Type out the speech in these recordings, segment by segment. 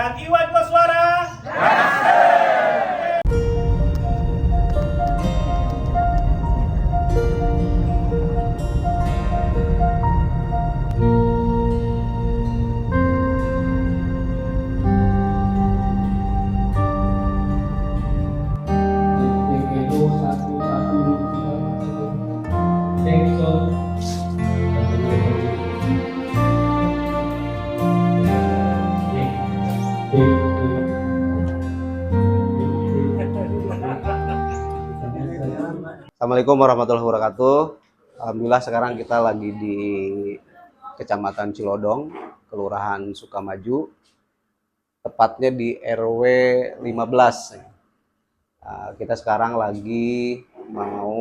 Dan Iwan Koswara. Assalamualaikum warahmatullahi wabarakatuh. Alhamdulillah sekarang kita lagi di Kecamatan Cilodong, Kelurahan Sukamaju, tepatnya di RW 15. Kita sekarang lagi mau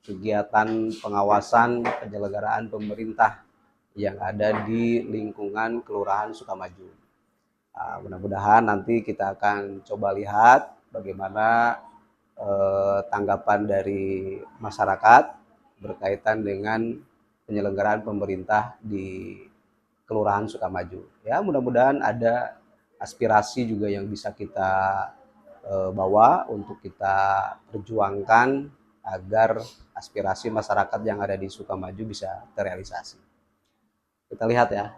kegiatan pengawasan penyelenggaraan pemerintah yang ada di lingkungan Kelurahan Sukamaju. Mudah-mudahan nanti kita akan coba lihat bagaimana tanggapan dari masyarakat berkaitan dengan penyelenggaraan pemerintah di Kelurahan Sukamaju. Ya, mudah-mudahan ada aspirasi juga yang bisa kita bawa untuk kita perjuangkan agar aspirasi masyarakat yang ada di Sukamaju bisa terrealisasi. Kita lihat ya.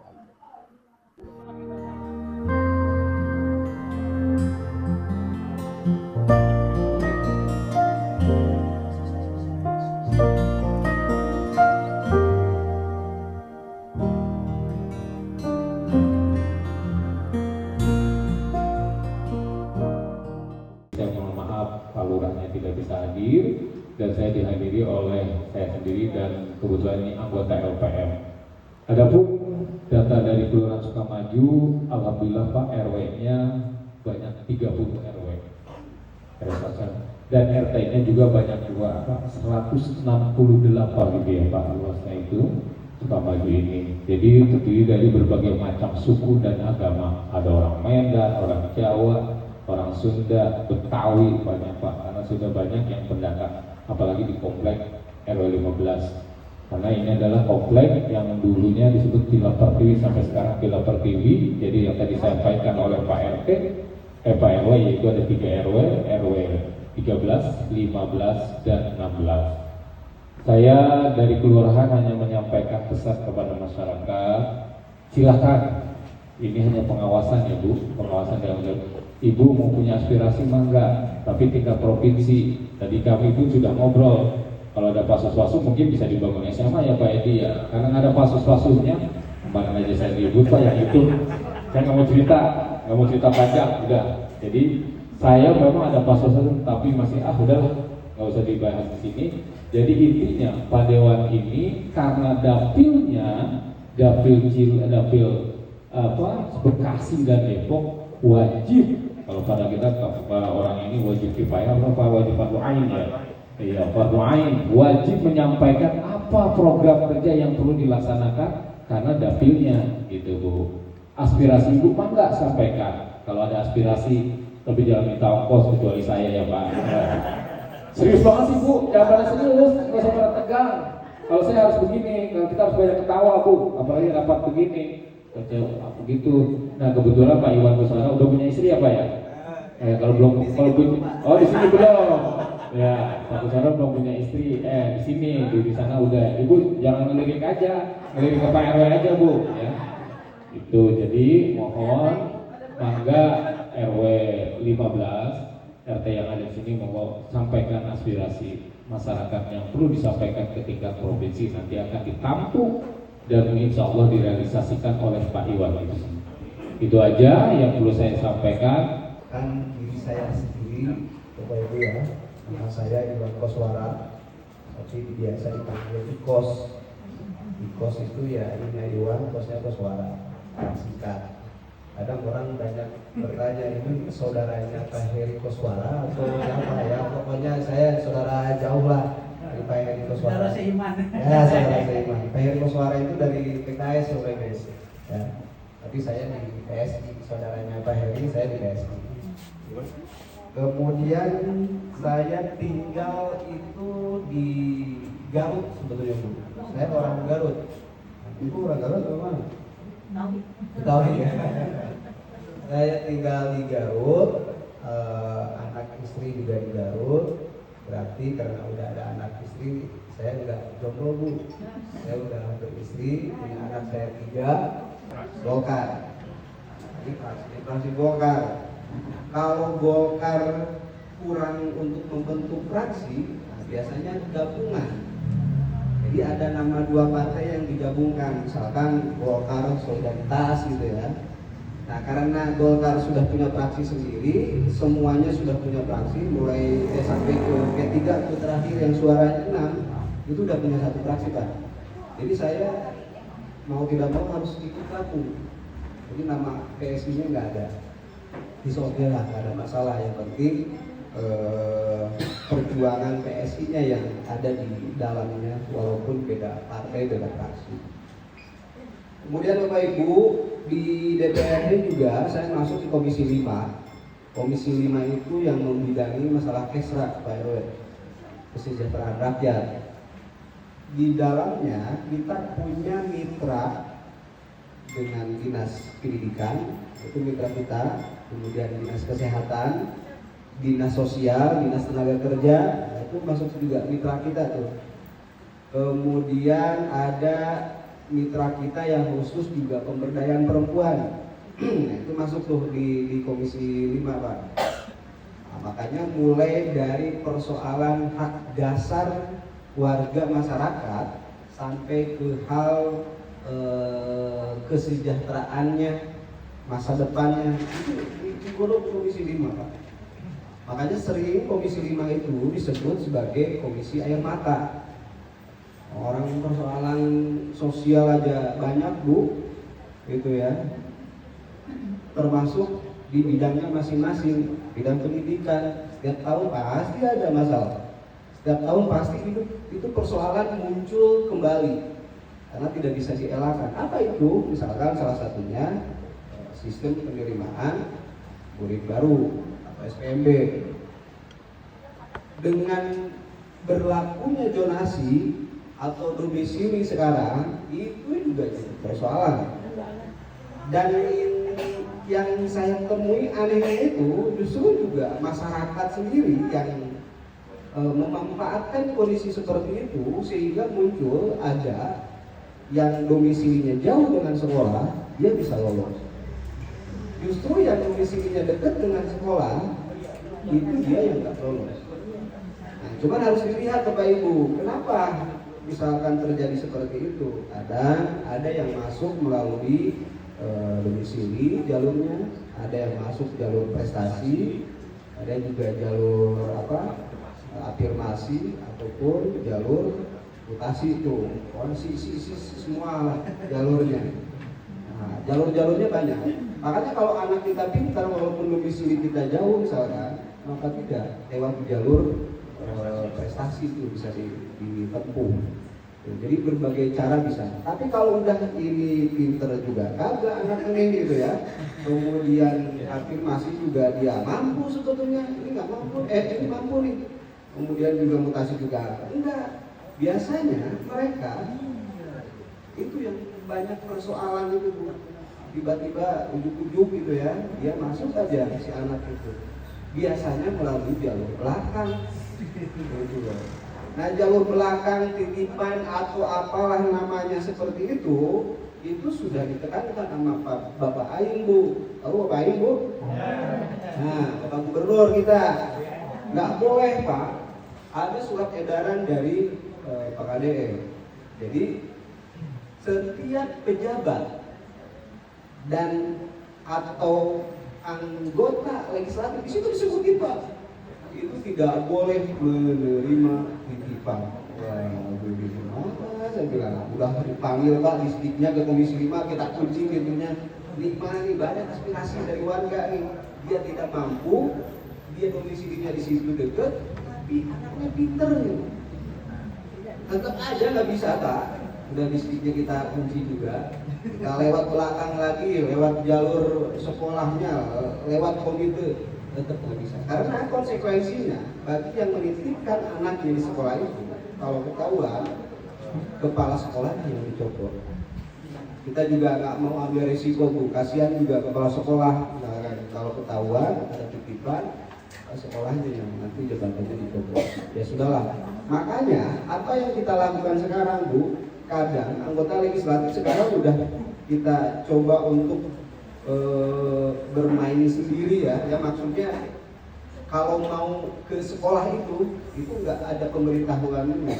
Pak Lurahnya tidak bisa hadir dan saya dihadiri oleh saya sendiri dan kebetulan ini anggota LPM. Adapun data dari Kelurahan Sukamaju, alhamdulillah Pak RW-nya banyak 30 RW. Dan RT-nya juga banyak juga, Pak, 168 gitu ya Pak luasnya itu Sukamaju ini. Jadi terdiri dari berbagai macam suku dan agama. Ada orang Medan, orang Jawa, orang Sunda, Betawi banyak Pak, karena sudah banyak yang pendatang, apalagi di komplek RW 15. Karena ini adalah komplek yang dulunya disebut Villa Pertiwi sampai sekarang Villa Pertiwi. Jadi yang tadi saya sampaikan oleh Pak RT, Pak RW yaitu ada 3 RW, RW 13, 15, dan 16. Saya dari kelurahan hanya menyampaikan pesan kepada masyarakat, silakan. Ini hanya pengawasan ya Bu, pengawasan dalam Ibu mau punya aspirasi mangga, tapi tingkat provinsi. Tadi kami pun sudah ngobrol, kalau ada pasus-pasus mungkin bisa dibangun SMA ya Pak Edi ya, karena nggak ada pasus-pasusnya, kemarin aja saya ribut Pak yang itu. Saya nggak mau cerita panjang, udah. Jadi saya memang ada pasus-pasus, tapi masih udahlah, nggak usah dibahas di sini. Jadi intinya Pak Dewan ini karena dapil Bekasi dan Depok wajib. Kalau pada kita orang ini wajib kifayah apa wajib fardu ain ya? Iya, fardu ain wajib menyampaikan apa program kerja yang perlu dilaksanakan karena dapilnya gitu Bu. Aspirasi Ibu mah nggak sampaikan. Kalau ada aspirasi lebih jangan minta ongkos kecuali saya ya Pak. Serius banget sih Bu, jangan pada serius, nggak usah pada tegang. Kalau saya harus begini, kalau kita harus banyak ketawa Bu, apalagi rapat begini. Begitu. Nah kebetulan Pak Iwan Koswara udah punya istri ya Pak ya? Kalau di sini belum. Ya Pak Koswara belum punya istri. Di sini di sana udah. Ibu jangan ngelirik aja, ngelirik ke Pak RW aja Bu. Ya. Itu jadi mohon mangga RW 15 RT yang ada di sini mau sampaikan aspirasi masyarakat yang perlu disampaikan ke tingkat provinsi nanti akan ditampung dan insya Allah direalisasikan oleh Pak Iwan itu. Itu aja yang perlu saya sampaikan. Kan diri saya sendiri, Bapak Ibu ya, nama saya Iwan Koswara, tapi biasa dipanggil Ikos. Ikos itu ya ininya Iwan, Kosnya Koswara, singkat. Kadang orang banyak bertanya ini saudaranya Pak Heri Koswara atau apa ya, pokoknya saya saudara jauh lah dari Pak Heri Koswara. Saudara seiman. Ya, saudara seiman. Pak Heri Koswara itu dari PKS ya. Tapi saya di PSI, saudaranya Pak Heri, saya di PSI. Kemudian saya tinggal itu di Garut sebetulnya Bu. Saya orang Garut. Ibu orang Garut atau mana? Tahu ya. Saya tinggal di Garut, anak istri juga di Garut. Berarti karena udah ada anak istri, saya nggak jomblo Bu. Saya udah beristri, punya anak saya 3, Golkar. Ini fraksi Golkar. Kalau Golkar kurang untuk membentuk fraksi, nah biasanya gabungan. Jadi ada nama 2 partai yang digabungkan, misalkan Golkar Solidaritas gitu ya. Nah karena Golkar sudah punya fraksi sendiri, semuanya sudah punya fraksi, mulai sampai ke P3 itu terakhir yang suaranya 6, itu udah punya 1 fraksi Pak. Jadi saya mau tidak mau harus ikut gabung. Jadi nama PSI-nya nggak ada. Oke lah, nggak ada masalah. Yang penting perjuangan PSI-nya yang ada di dalamnya, walaupun beda partai, beda fraksi. Kemudian Bapak Ibu, di DPRD juga saya masuk di Komisi 5. Komisi 5 itu yang membidangi masalah KESRA, Pak RW, kesejahteraan rakyat. Di dalamnya kita punya mitra dengan Dinas Pendidikan, itu mitra kita, kemudian Dinas Kesehatan, Dinas Sosial, Dinas Tenaga Kerja, itu masuk juga mitra kita tuh. Kemudian ada mitra kita yang khusus juga pemberdayaan perempuan. Nah, itu masuk tuh di Komisi 5 Pak. Nah, makanya mulai dari persoalan hak dasar warga masyarakat sampai ke hal kesejahteraannya, masa depannya, itu digodok Komisi 5 Pak. Makanya sering Komisi 5 itu disebut sebagai Komisi Air Mata. Orang persoalan sosial aja banyak Bu, gitu ya. Termasuk di bidangnya masing-masing. Bidang pendidikan, setiap tahun pasti ada masalah. Setiap tahun pasti itu persoalan muncul kembali karena tidak bisa dielakkan. Apa itu? Misalkan salah satunya sistem penerimaan murid baru atau SPMB. Dengan berlakunya zonasi atau domisili sekarang itu juga jadi persoalan. Dan yang saya temui anehnya itu justru juga masyarakat sendiri yang memanfaatkan kondisi seperti itu, sehingga muncul ada yang domisilinya jauh dengan sekolah, dia bisa lolos. Justru yang domisilinya dekat dengan sekolah, itu dia yang nggak lolos. Nah, cuman harus dilihat Bapak Ibu, kenapa misalkan terjadi seperti itu. Ada yang masuk melalui domisili jalurnya, ada yang masuk jalur prestasi, ada juga jalur afirmasi ataupun jalur mutasi itu. Semua jalurnya. Nah, jalur-jalurnya banyak. Makanya kalau anak kita pintar walaupun domisili kita jauh misalkan, maka tidak lewat jalur prestasi itu bisa ditempuh. Jadi berbagai cara bisa. Tapi kalau udah ini pinter juga, kagak anak ini gitu ya. Kemudian afirmasi juga dia mampu sebetulnya, ini nggak mampu, ini mampu nih. Kemudian juga mutasi juga enggak. Biasanya mereka itu yang banyak persoalan itu Bu. Tiba-tiba ujuk-ujuk gitu ya, dia masuk aja si anak itu. Biasanya melalui jalur belakang. Nah jalur belakang, titipan atau apalah namanya seperti itu sudah ditekankan sama Bapak Aing Bu. Tahu Bapak Aing Bu? Nah Bapak Gubernur kita nggak boleh Pak. Ada surat edaran dari Pak KDM. Jadi setiap pejabat dan atau anggota legislatif di situ disebutin Pak, itu tidak boleh menerima titipan. Saya bilang udah dipanggil Pak distrik-nya ke Komisi 5, kita kunci pintunya. Nih banyak aspirasi dari warga nih, dia tidak mampu, dia domisilinya di situ dekat, tapi anaknya pinter nih. Tetap aja nggak bisa Pak. Udah listriknya kita kunci juga, kita lewat belakang lagi, lewat jalur sekolahnya, lewat komite, tetap nggak bisa. Karena konsekuensinya bagi yang menitipkan anaknya di sekolah itu, kalau ketahuan, kepala sekolahnya yang dicopot. Kita juga nggak mau ambil risiko, Bu. Kasihan juga kepala sekolah. Nah, kalau ketahuan ada titipan, sekolahnya yang nanti jabatannya dicopot. Ya sudahlah. Makanya apa yang kita lakukan sekarang, Bu, kadang anggota legislatif sekarang udah kita coba untuk bermain sendiri ya. Ya maksudnya kalau mau ke sekolah itu nggak ada pemberitahuannya.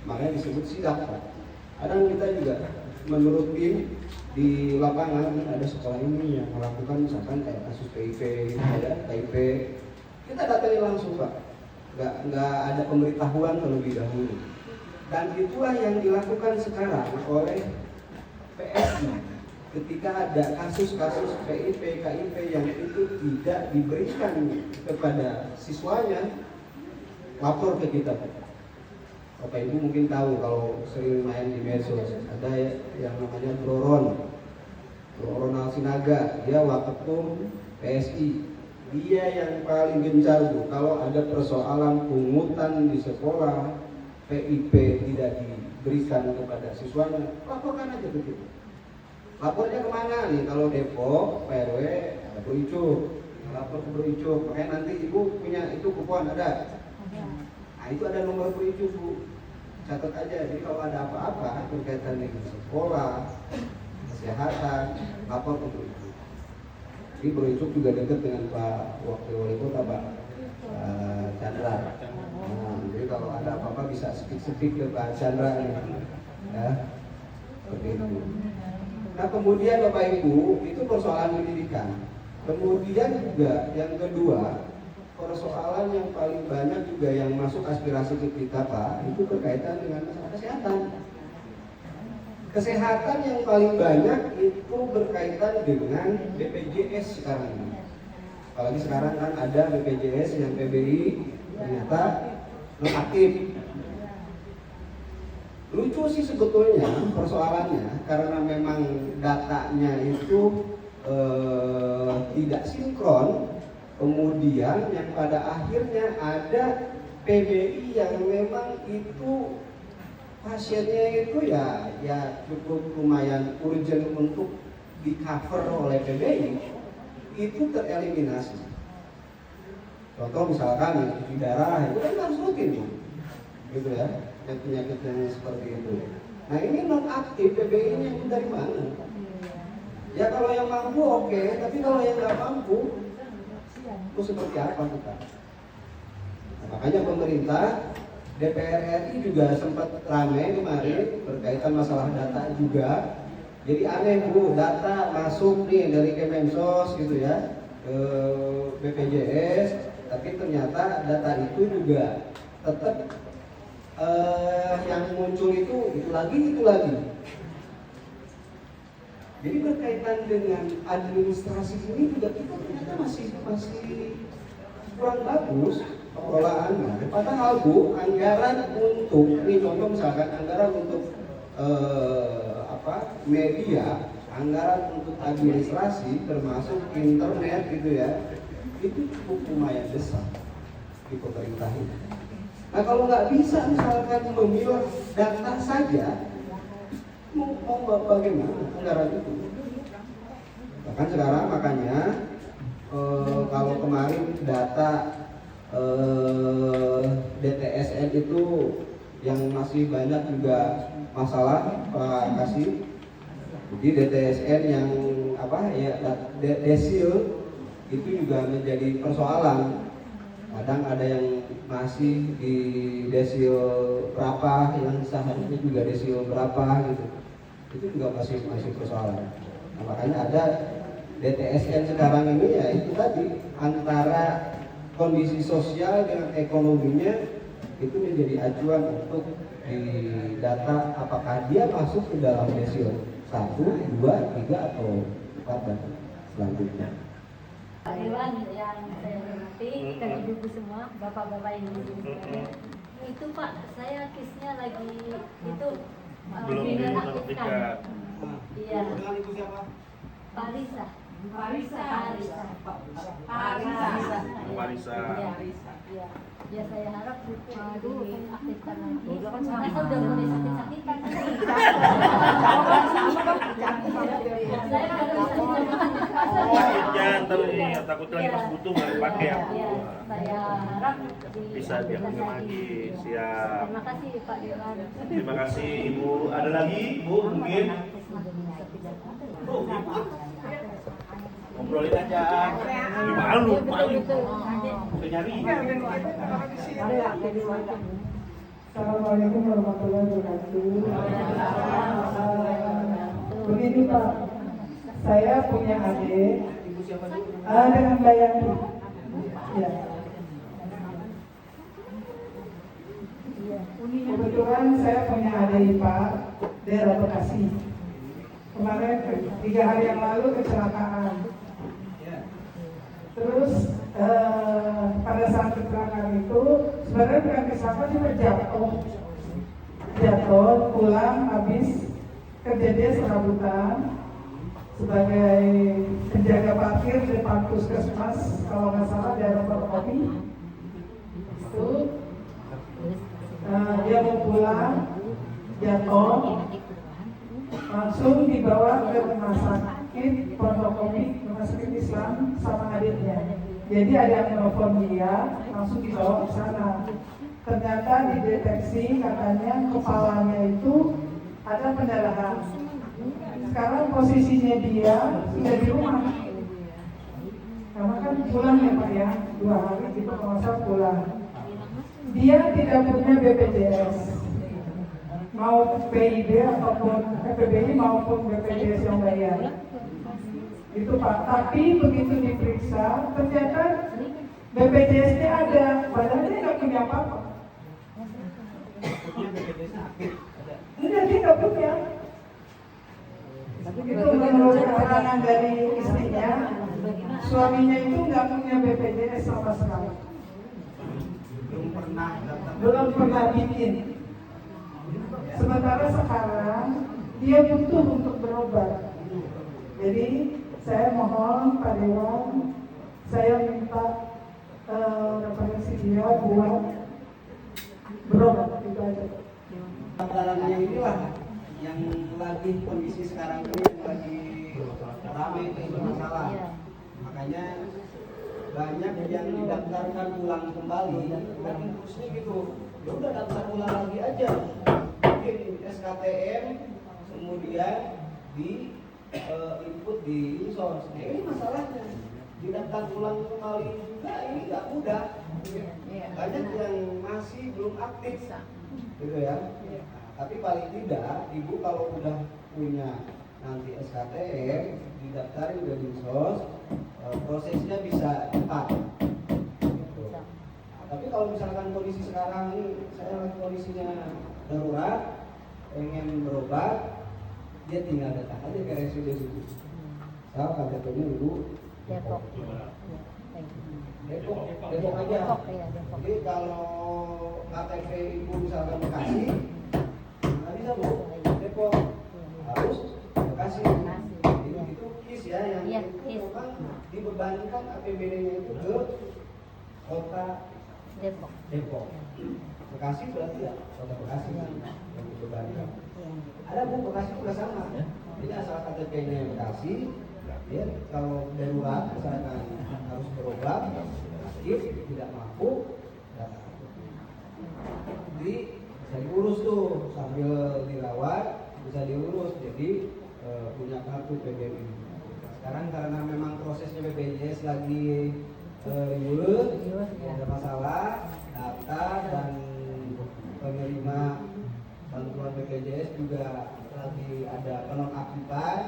Makanya disebut sidak, Pak. Kadang kita juga menurut tim di lapangan ada sekolah ini yang melakukan misalkan kayak kasus PIP, ada KIP, kita datangi langsung, Pak. Nggak ada pemberitahuan terlebih dahulu. Dan itulah yang dilakukan sekarang oleh PSI ketika ada kasus-kasus PIP, KIP yang itu tidak diberikan kepada siswanya, lapor ke kita, Pak. Bapak Ibu mungkin tahu kalau sering main di medsos, ada yang namanya Gloron Alsinaga, dia waketum PSI. Dia yang paling gencar, Bu, kalau ada persoalan pungutan di sekolah, PIP tidak diberikan kepada siswanya, laporkan aja ke kita. Lapornya kemana nih? Kalau Depok, PRW, ada Bu Icuk, lapor ke Bu Icuk. Makanya nanti Ibu punya itu kupon ada. Nah itu ada nomor Bu Icuk, Bu. Catat aja, jadi kalau ada apa-apa berkaitan dengan sekolah, kesehatan, lapor ke Bu Icuk. Jadi Bu Icuk juga dekat dengan Pak Wakil Wali Kota, Pak Chandra. Nah, jadi kalau ada apa-apa bisa speak ke Pak Chandra nih. Ya, seperti itu. Nah kemudian Bapak Ibu, itu persoalan pendidikan. Kemudian juga yang kedua, persoalan yang paling banyak juga yang masuk aspirasi ke kita, Pak, itu berkaitan dengan masalah kesehatan. Kesehatan yang paling banyak itu berkaitan dengan BPJS sekarang ini. Apalagi sekarang kan ada BPJS yang PBI ternyata nonaktif. Lucu sih sebetulnya persoalannya, karena memang datanya itu tidak sinkron. Kemudian yang pada akhirnya ada PBI yang memang itu pasiennya itu ya cukup lumayan urgent untuk di cover oleh PBI, itu tereliminasi. Contoh misalkan yang cuci darah itu kan harus rutin, gitu ya, yang penyakit yang seperti itu. Nah ini non aktif, PBI-nya itu dari mana? Ya kalau yang mampu oke, tapi kalau yang nggak mampu itu seperti apa kita? Nah, makanya pemerintah, DPR RI juga sempat ramai kemarin berkaitan masalah data juga. Jadi aneh, Bu, data masuk nih dari Kemensos gitu ya ke BPJS, tapi ternyata data itu juga tetap yang muncul itu lagi. Jadi berkaitan dengan administrasi ini juga kita ternyata masih kurang bagus pengelolaannya. Padahal, Bu, anggaran untuk ini contoh misalkan anggaran untuk media, anggaran untuk administrasi termasuk internet gitu ya, itu cukup lumayan besar di pemerintah ini. Nah kalau nggak bisa misalkan memilah data saja, mau bagaimana anggaran itu? Bahkan sekarang makanya kalau kemarin data DTSN itu yang masih banyak juga masalah, Pak Kasih. Jadi DTSN yang desil itu juga menjadi persoalan. Kadang ada yang masih di desil berapa, yang seharusnya juga desil berapa gitu. Itu juga masih persoalan. Nah, makanya ada DTSN sekarang ini ya itu tadi, antara kondisi sosial dengan ekonominya itu menjadi acuan untuk di data apakah dia masuk ke dalam desil 1, 2, 3 atau 4 dan selanjutnya. Pak Dewan yang saya hormati, dan ibu-ibu semua, bapak-bapak ibu itu Pak, saya kisnya lagi itu belum dinonaktifkan. Iya. Dengan ibu siapa? Pak Lisa. Marisa. Ya, ya saya harap diaktifkan lagi. Masa udah mulai sakit-sakitan. Saya harus Jangan terus takut lagi pas butuh nggak dipakai ya. Ya, saya harap Bisa diaktifkan lagi. Siap. Terima kasih Pak Dewan. Terima kasih Ibu. Ada lagi Ibu mungkin? Bu, ikut. Ngobrolin aja. Malu, malu. Udah nyari. Assalamualaikum warahmatullahi wabarakatuh. Begini Pak, saya punya adik dengan Bayani. Ya. Kebetulan saya punya adik Pak daerah Bekasi. Kemarin 3 hari yang lalu kecelakaan. Terus pada saat kecelakaan itu sebenarnya bukan kecelakaan, cuma jatuh pulang habis kerja dia serabutan sebagai penjaga parkir di depan puskesmas kalau nggak salah daerah Forkopi. Itu dia mau pulang jatuh, langsung dibawa ke rumah sakit Pondokopi, rumah sakit Islam sama adiknya. Jadi ada yang menelpon dia, langsung dibawa ke sana. Ternyata dideteksi katanya kepalanya itu ada pendarahan. Sekarang posisinya dia sudah di rumah. Karena kan pulang ya Pak ya, 2 hari gitu kalau saya pulang. Dia tidak punya BPJS. Mau PID ataupun PBI maupun BPJS yang bayar. Itu Pak, tapi begitu diperiksa ternyata BPJS-nya ada, padahal dia nggak punya apa-apa. Enggak, dia nggak punya. Itu menurut keterangan dari istrinya, suaminya itu nggak punya BPJS sama sekali. Belum pernah bikin. Sementara sekarang dia butuh untuk berobat. Jadi saya mohon Pak Dewan, saya minta referensi dia buat berobat itu aja. Anggarannya inilah yang lagi kondisi sekarang ini lagi ramai itu masalah. Makanya banyak yang didaftarkan ulang kembali, kan terusnya gitu. Ya udah daftar ulang lagi aja. Mungkin SKTM kemudian di input di Insos. Nah ini masalahnya didaftar ulang kembali juga ini nggak mudah. Banyak yang masih belum aktif, gitu ya. Tapi paling tidak ibu kalau udah punya nanti SKTM didaftarin ke Insos, prosesnya bisa cepat. Gitu. Tapi kalau misalkan kondisi sekarang ini saya kondisinya darurat, pengen berobat, dia tinggal datang aja ke RSUD situ. Saya KTP-nya dulu Depok. Depok aja. Jadi kalau KTP ibu misalkan Bekasi, nggak bisa Bu, Depok harus Bekasi. Itu KIS ya yang itu memang dibebankan APBD-nya itu ke kota Depok. Bekasi berarti ya kota Bekasi yang dibebankan. Ada Bu, Bekasi juga sama. Jadi asal KTP-nya Bekasi, ya kalau darurat misalkan harus berobat, sakit, tidak mampu, datang. Jadi bisa diurus tuh sambil dirawat, bisa diurus. Jadi punya kartu PBI. Sekarang karena memang prosesnya BPJS lagi ribut, ada masalah, data dan penerima bantuan BPJS juga lagi ada penonaktifan.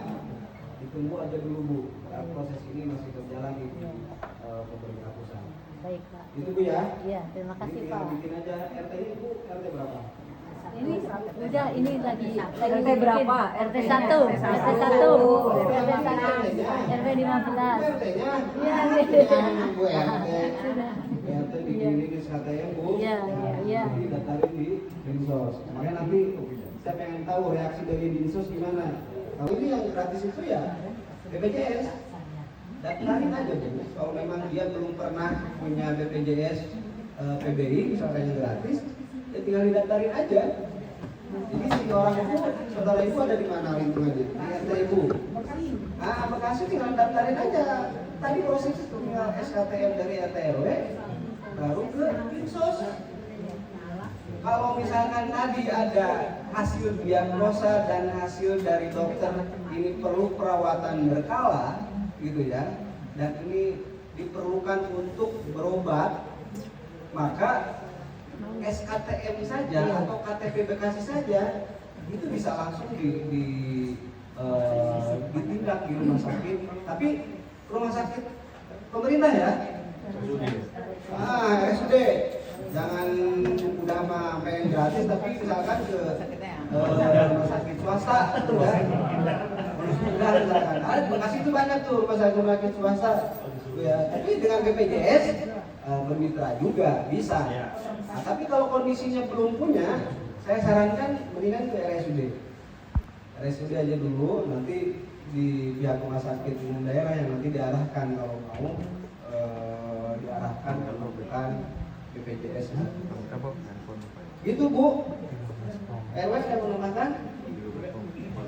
Ditunggu aja dulu Bu, karena proses ini masih berjalan di pemerintah pusat. Baik Pak. Itu Bu ya. Iya, terima kasih Ini Pak. bikin aja RT-nya Bu, RT berapa? Ini udah ini lagi RT berapa? RT 1, RT 1, RT 15. RT-nya? Iya, Bu RT. RT begini di SKTM Bu. Iya. Jadi daftarin di Dinsos. Makanya nanti saya pengen tahu reaksi dari Dinsos gimana. Kalau ini yang gratis itu ya BPJS. daftarin aja Bu. Kalau memang dia belum pernah punya BPJS PBI misalkan yang gratis, ya tinggal didaftarin aja. Jadi si orang itu, saudara ibu ada di mana lingkungannya? Di RT ibu. Bekasi tinggal daftarin aja. Tadi proses itu tinggal SKTM dari RT RW, baru ke Dinsos. Kalau misalkan tadi ada hasil diagnosa dan hasil dari dokter ini perlu perawatan berkala, gitu ya, dan ini diperlukan untuk berobat, maka SKTM saja atau KTP Bekasi saja itu bisa langsung ditindak di rumah sakit. Tapi rumah sakit pemerintah ya, RSUD, jangan udah mah pengen gratis tapi misalkan ke rumah sakit swasta, ya. Udah misalkan, Bekasi itu banyak tuh rumah sakit swasta, ya. Tapi dengan BPJS bermitra juga bisa. Nah, tapi kalau kondisinya belum punya, saya sarankan mendingan ke RSUD aja dulu, nanti di pihak rumah sakit umum daerah yang nanti diarahkan kalau mau diarahkan kalau bukan BPJS. Gitu Bu. RW saya menambahkan.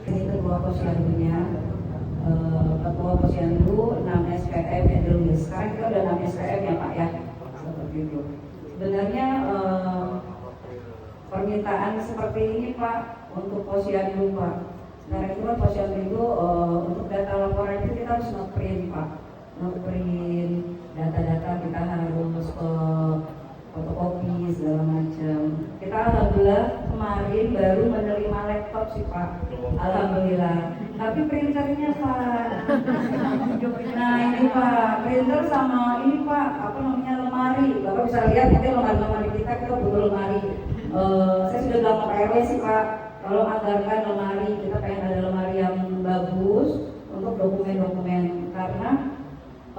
Ini ketua posyandunya, ketua posyandu 6 SPM Edelweiss. Sekarang kita udah 6 SPM ya Pak ya, seperti itu. Sebenarnya permintaan seperti ini Pak untuk posyandu Pak. Sekarang itu kan posyandu itu untuk data laporan itu kita harus nge-print Pak, nge-print data-data, kita harus fotokopi segala macam. Kita alhamdulillah kemarin baru menerima laptop sih Pak, alhamdulillah. Tapi printernya Pak, nah ini Pak, printer sama ini Pak, apa namanya, lemari. Bapak bisa lihat nanti lemari kita butuh lemari. Saya sudah bilang ke RW sih Pak, kalau anggarkan lemari, kita pengen ada lemari yang bagus untuk dokumen-dokumen, karena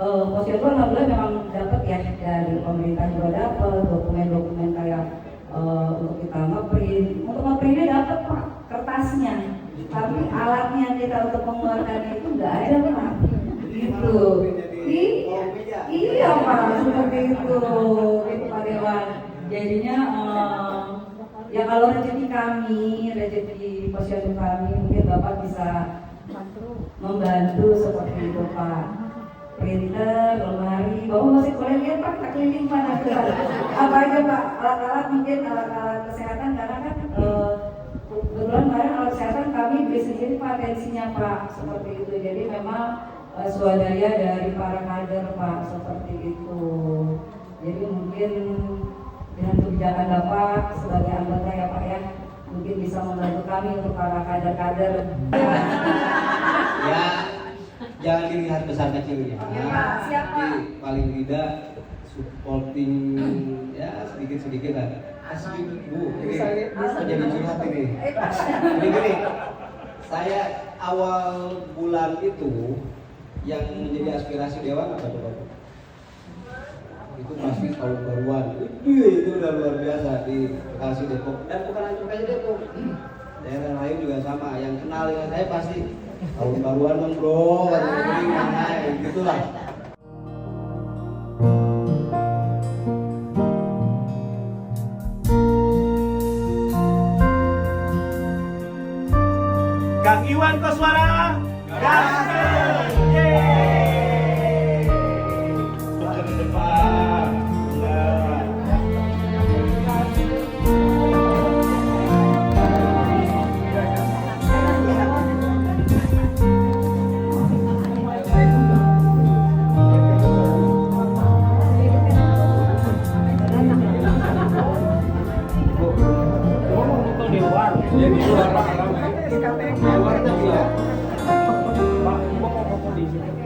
posyandu alhamdulillah memang dapat ya, dari pemerintah juga dapat dokumen-dokumen kayak untuk kita ngeprint. Untuk ngeprintnya dapat Pak kertasnya, tapi alatnya kita untuk mengeluarkannya itu nggak ada Pak. Gitu. Iya Pak, seperti itu Pak Dewan. Jadinya ya kalau rezeki kami, rezeki posyandu kami, mungkin Bapak bisa membantu seperti itu Pak. Printer, lemari, Bapak masih boleh lihat Pak, kita keliling mana kita. Apa aja Pak, alat-alat mungkin alat-alat kesehatan, karena kan kebetulan kemarin alat kesehatan kami beli sendiri Pak, tensinya Pak, seperti itu. Jadi memang swadaya dari para kader Pak, seperti itu. Jadi mungkin dengan kebijakan Bapak sebagai anggota ya Pak ya, mungkin bisa membantu kami untuk para kader-kader. Ya, jangan dilihat besar kecilnya. Ya Pak, siap Pak. Tapi paling tidak supporting ya sedikit-sedikit lah. Asli Bu, ini jadi curhat ini. Gini, saya awal bulan itu yang menjadi aspirasi Dewan apa coba? Itu pasti tahun baruan. Itu udah luar biasa di Bekasi, Depok, dan bukan hanya Bekasi, Depok, daerah lain juga sama. Yang kenal dengan saya pasti tahun baruan dong bro, mana gitulah. Kang Iwan Koswara, gaskeun. Yeay. Ke depan.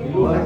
Di luar.